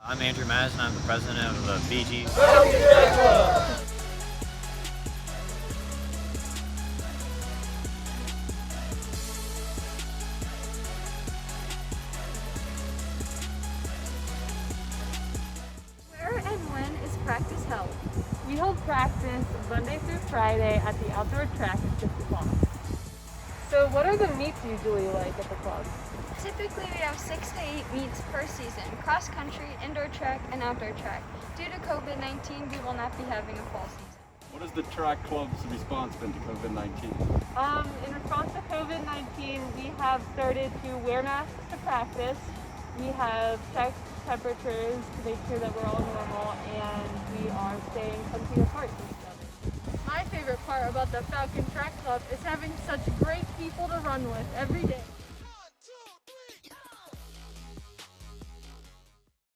I'm Andrew Madison. I'm the president of the BGSU. Where and when is practice held? We hold practice Monday through Friday at the outdoor track at 6 o'clock. So what are the meets usually like at the club? Typically, we have 6 to 8 meets per season: cross country, indoor track, and outdoor track. Due to COVID-19, we will not be having a fall season. What has the track club's response been to COVID-19? In response to COVID-19, we have started to wear masks to practice. We have checked temperatures to make sure that we're all normal, and we are staying 10 feet apart from each other. My favorite part about the Falcon Track Club is having such great people to run with every day.